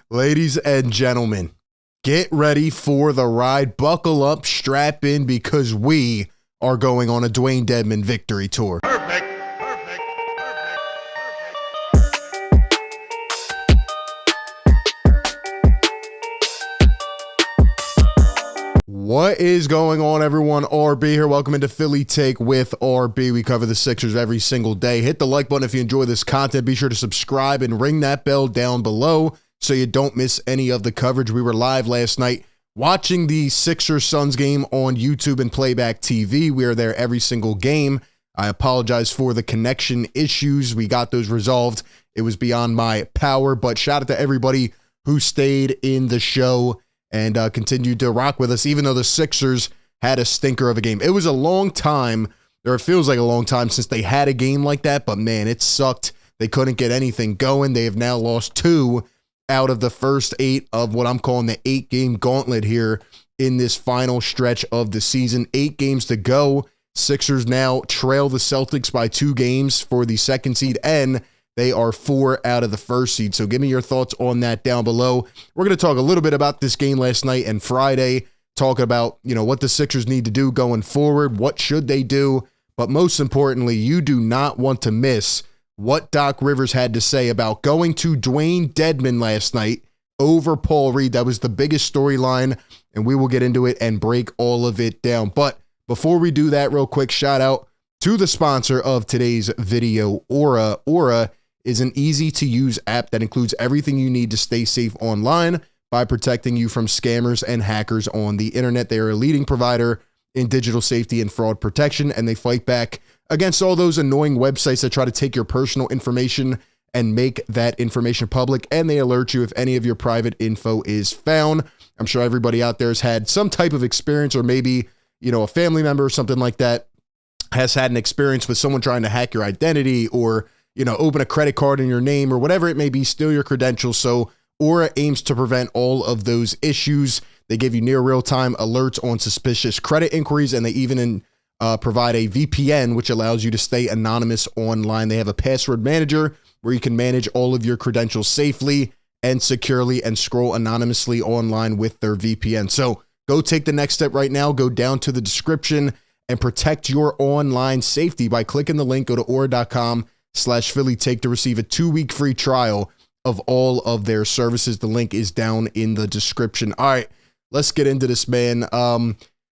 Ladies and gentlemen, get ready for the ride. Buckle up, strap in, because we are going on a Dewayne Dedmon victory tour. Perfect. What is going on, everyone? RB here. Welcome into Philly Take with RB. We cover the Sixers every single day. Hit the like button if you enjoy this content. Be sure to subscribe and ring that bell down below so you don't miss any of the coverage. We were live last night watching the Sixers-Suns game on YouTube and Playback TV. We are there every single game. I apologize for the connection issues. We got those resolved. It was beyond my power, but shout out to everybody who stayed in the show and continued to rock with us, even though the Sixers had a stinker of a game. It was a long time, or it feels like a long time, since they had a game like that, but man, it sucked. They couldn't get anything going. They have now lost 2 out of the first 8 of what I'm calling the 8-game gauntlet here in this final stretch of the season. 8 games to go. Sixers now trail the Celtics by 2 games for the 2nd seed, and they are 4 out of the 1st seed. So give me your thoughts on that down below. We're going to talk a little bit about this game last night and Friday, talk about, what the Sixers need to do going forward. What should they do? But most importantly, you do not want to miss what Doc Rivers had to say about going to Dewayne Dedmon last night over Paul Reed. That was the biggest storyline, and we will get into it and break all of it down. But before we do that, real quick, shout out to the sponsor of today's video, Aura. Aura is an easy-to-use app that includes everything you need to stay safe online by protecting you from scammers and hackers on the internet. They are a leading provider in digital safety and fraud protection, and they fight back against all those annoying websites that try to take your personal information and make that information public, and they alert you if any of your private info is found. I'm sure everybody out there has had some type of experience, or maybe, a family member or something like that has had an experience with someone trying to hack your identity, or open a credit card in your name, or whatever it may be, steal your credentials. So Aura aims to prevent all of those issues. They give you near real-time alerts on suspicious credit inquiries, and they even provide a VPN, which allows you to stay anonymous online. They have a password manager where you can manage all of your credentials safely and securely and scroll anonymously online with their VPN. So go take the next step right now. Go down to the description and protect your online safety by clicking the link. Go to aura.com/PhillyTake to receive a 2-week free trial of all of their services. The link is down in the description. All right, let's get into this, man.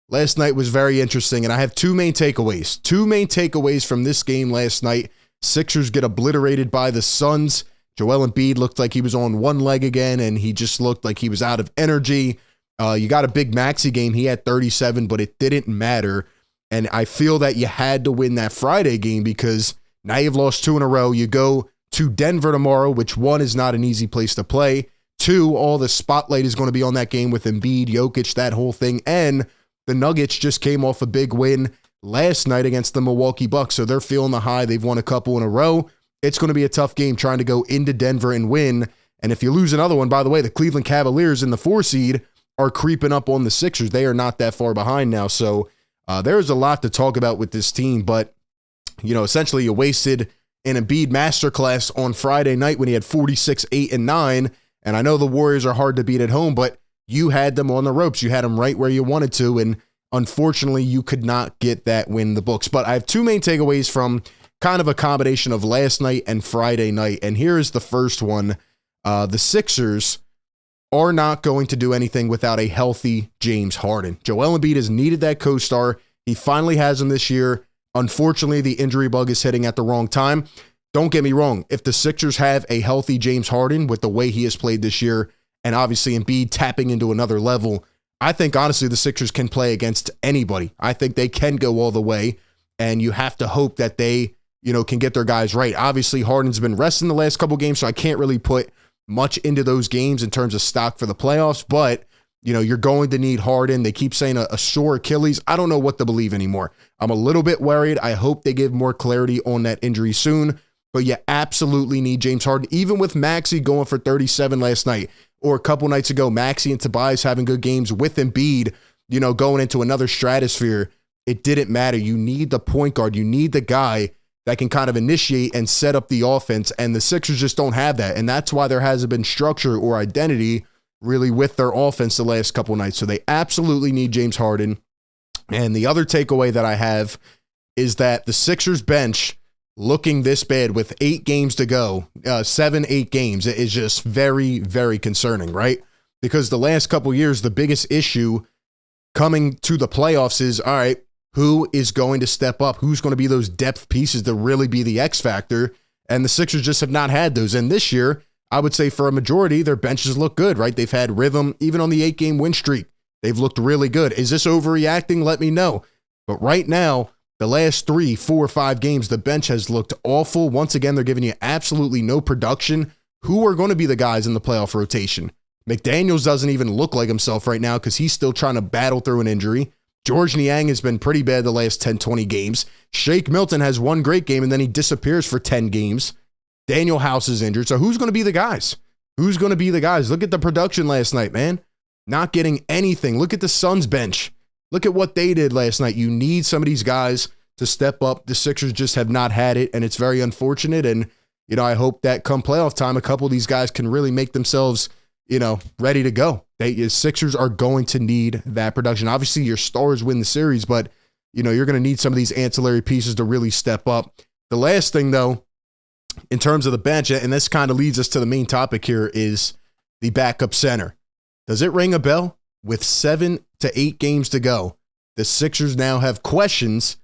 Last night was very interesting, and I have 2 main takeaways. 2 main takeaways from this game last night. Sixers get obliterated by the Suns. Joel Embiid looked like he was on one leg again, and he just looked like he was out of energy. You got a big Maxey game. He had 37, but it didn't matter. And I feel that you had to win that Friday game because now you've lost 2 in a row. You go to Denver tomorrow, which, 1, is not an easy place to play. 2, all the spotlight is going to be on that game with Embiid, Jokic, that whole thing. And the Nuggets just came off a big win last night against the Milwaukee Bucks, so they're feeling the high. They've won a couple in a row. It's going to be a tough game trying to go into Denver and win. And if you lose another one, by the way, the Cleveland Cavaliers in the 4 seed are creeping up on the Sixers. They are not that far behind now. So there's a lot to talk about with this team. But, essentially you wasted an Embiid masterclass on Friday night when he had 46, 8, and 9. And I know the Warriors are hard to beat at home, but you had them on the ropes. You had them right where you wanted to, and unfortunately, you could not get that win in the books. But I have 2 main takeaways from kind of a combination of last night and Friday night, and here is the first one. The Sixers are not going to do anything without a healthy James Harden. Joel Embiid has needed that co-star. He finally has him this year. Unfortunately, the injury bug is hitting at the wrong time. Don't get me wrong. If the Sixers have a healthy James Harden with the way he has played this year, and obviously Embiid tapping into another level, I think, honestly, the Sixers can play against anybody. I think they can go all the way, and you have to hope that they, can get their guys right. Obviously, Harden's been resting the last couple games, so I can't really put much into those games in terms of stock for the playoffs, but, you're going to need Harden. They keep saying a sore Achilles. I don't know what to believe anymore. I'm a little bit worried. I hope they give more clarity on that injury soon, but you absolutely need James Harden, even with Maxey going for 37 last night. Or a couple nights ago, Maxey and Tobias having good games with Embiid, going into another stratosphere. It didn't matter. You need the point guard. You need the guy that can kind of initiate and set up the offense, and the Sixers just don't have that, and that's why there hasn't been structure or identity really with their offense the last couple nights. So they absolutely need James Harden. And the other takeaway that I have is that the Sixers bench looking this bad with 8 games to go, 7-8 games, is just very, very concerning, right? Because the last couple years, the biggest issue coming to the playoffs is, all right, who is going to step up? Who's going to be those depth pieces to really be the X factor? And the Sixers just have not had those. And this year, I would say for a majority, their benches look good, right? They've had rhythm, even on the 8-game win streak. They've looked really good. Is this overreacting? Let me know. But right now, the last 3, 4, 5 games, the bench has looked awful. Once again, they're giving you absolutely no production. Who are going to be the guys in the playoff rotation? McDaniels doesn't even look like himself right now because he's still trying to battle through an injury. George Niang has been pretty bad the last 10, 20 games. Shake Milton has one great game and then he disappears for 10 games. Daniel House is injured. So who's going to be the guys? Who's going to be the guys? Look at the production last night, man. Not getting anything. Look at the Suns bench. Look at what they did last night. You need some of these guys to step up. The Sixers just have not had it, and it's very unfortunate. And, I hope that come playoff time, a couple of these guys can really make themselves, ready to go. Sixers are going to need that production. Obviously, your stars win the series, but, you're going to need some of these ancillary pieces to really step up. The last thing, though, in terms of the bench, and this kind of leads us to the main topic here, is the backup center. Does it ring a bell? With 7 to 8 games to go, the Sixers now have questions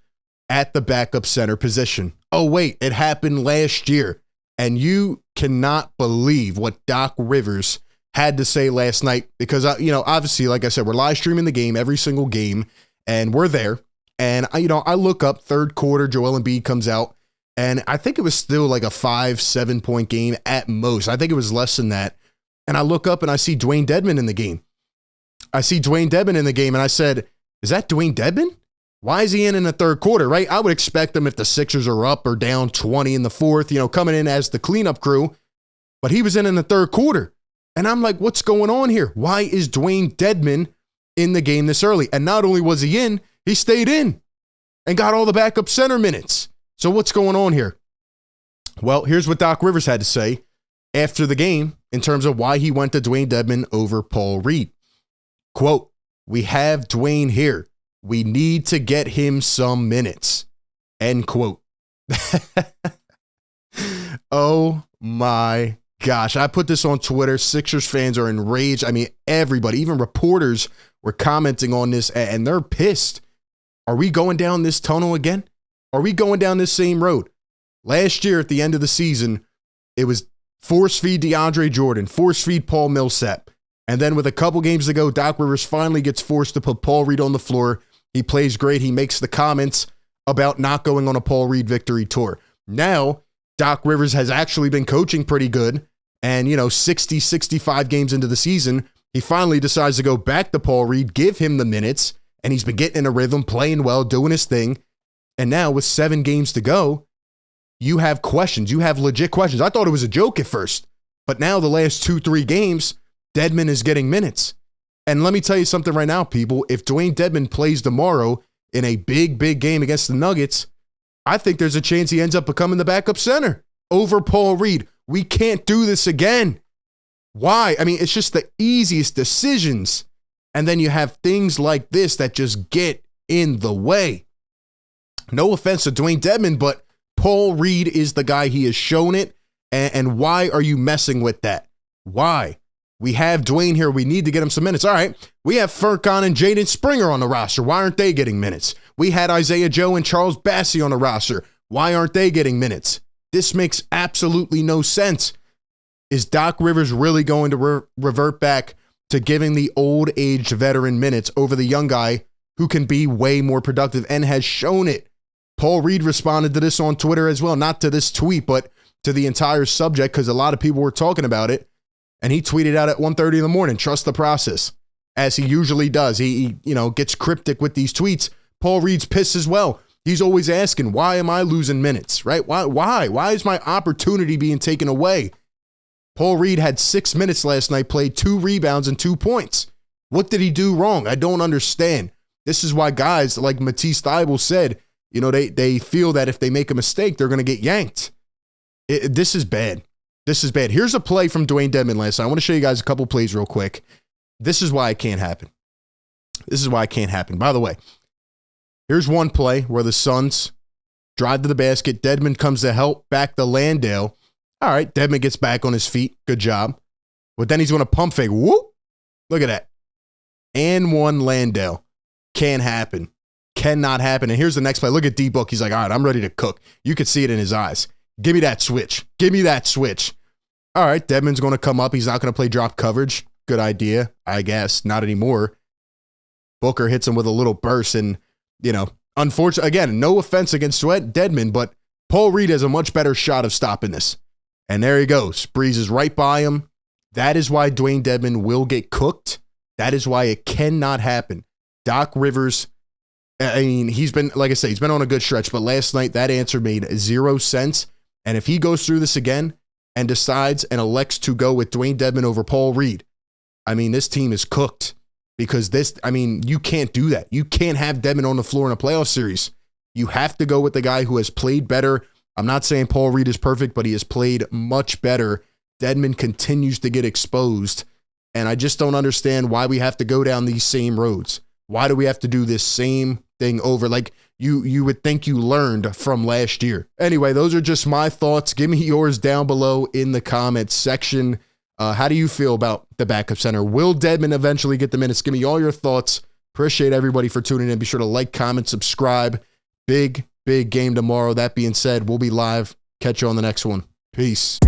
at the backup center position. Oh, wait, it happened last year. And you cannot believe what Doc Rivers had to say last night because, obviously, like I said, we're live streaming the game, every single game, and we're there. And, I look up third quarter, Joel Embiid comes out, and I think it was still like a 5-7 point game at most. I think it was less than that. And I look up and I see Dewayne Dedmon in the game. And I said, is that Dewayne Dedmon? Why is he in the third quarter, right? I would expect him if the Sixers are up or down 20 in the fourth, coming in as the cleanup crew. But he was in the third quarter. And I'm like, what's going on here? Why is Dewayne Dedmon in the game this early? And not only was he in, he stayed in and got all the backup center minutes. So what's going on here? Well, here's what Doc Rivers had to say after the game in terms of why he went to Dewayne Dedmon over Paul Reed. Quote, "We have Dewayne here. We need to get him some minutes." End quote. Oh my gosh. I put this on Twitter. Sixers fans are enraged. I mean, everybody, even reporters were commenting on this and they're pissed. Are we going down this tunnel again? Are we going down this same road? Last year at the end of the season, it was force feed DeAndre Jordan, force feed Paul Millsap. And then with a couple games to go, Doc Rivers finally gets forced to put Paul Reed on the floor. He plays great. He makes the comments about not going on a Paul Reed victory tour. Now, Doc Rivers has actually been coaching pretty good. And, 60, 65 games into the season, he finally decides to go back to Paul Reed, give him the minutes, and he's been getting in a rhythm, playing well, doing his thing. And now with 7 games to go, you have questions. You have legit questions. I thought it was a joke at first, but now the last 2-3 games, Dedmon is getting minutes. And let me tell you something right now, people. If Dewayne Dedmon plays tomorrow in a big, big game against the Nuggets, I think there's a chance he ends up becoming the backup center over Paul Reed. We can't do this again. Why? I mean, it's just the easiest decisions. And then you have things like this that just get in the way. No offense to Dewayne Dedmon, but Paul Reed is the guy. He has shown it. And why are you messing with that? Why? We have Dewayne here. We need to get him some minutes. All right. We have Furkan and Jaden Springer on the roster. Why aren't they getting minutes? We had Isaiah Joe and Charles Bassey on the roster. Why aren't they getting minutes? This makes absolutely no sense. Is Doc Rivers really going to revert back to giving the old-aged veteran minutes over the young guy who can be way more productive and has shown it? Paul Reed responded to this on Twitter as well. Not to this tweet, but to the entire subject because a lot of people were talking about it. And he tweeted out at 1:30 in the morning, trust the process, as he usually does. He gets cryptic with these tweets. Paul Reed's pissed as well. He's always asking, why am I losing minutes, right? Why is my opportunity being taken away? Paul Reed had 6 minutes last night, played 2 rebounds and 2 points. What did he do wrong? I don't understand. This is why guys like Matisse Thybulle said, You know, they feel that if they make a mistake, they're going to get yanked. This is bad. This is bad. Here's a play from Dewayne Dedmon last night. I want to show you guys a couple plays real quick. This is why it can't happen. This is why it can't happen. By the way, here's one play where the Suns drive to the basket. Dedmon comes to help back the Landale. All right, Dedmon gets back on his feet. Good job. But then he's going to pump fake. Whoop. Look at that. And one Landale. Can't happen. Cannot happen. And here's the next play. Look at D-Book. He's like, all right, I'm ready to cook. You could see it in his eyes. Give me that switch. Give me that switch. All right, Dedmon's going to come up. He's not going to play drop coverage. Good idea, I guess. Not anymore. Booker hits him with a little burst. And, you know, unfortunately, again, no offense against Dedmon, but Paul Reed has a much better shot of stopping this. And there he goes. Breezes right by him. That is why Dewayne Dedmon will get cooked. That is why it cannot happen. Doc Rivers, I mean, he's been, like I say, he's been on a good stretch, but last night that answer made 0 sense. And if he goes through this again and decides and elects to go with Dewayne Dedmon over Paul Reed, I mean, this team is cooked because you can't do that. You can't have Dedmon on the floor in a playoff series. You have to go with the guy who has played better. I'm not saying Paul Reed is perfect, but he has played much better. Dedmon continues to get exposed, and I just don't understand why we have to go down these same roads. Why do we have to do this same thing over? Like, you would think you learned from last year. Anyway, those are just my thoughts. Give me yours down below in the comments section. How do you feel about the backup center? Will Dedmon eventually get the minutes? Give me all your thoughts. Appreciate everybody for tuning in. Be sure to like, comment, subscribe. Big game tomorrow. That being said, we'll be live. Catch you on the next one. Peace.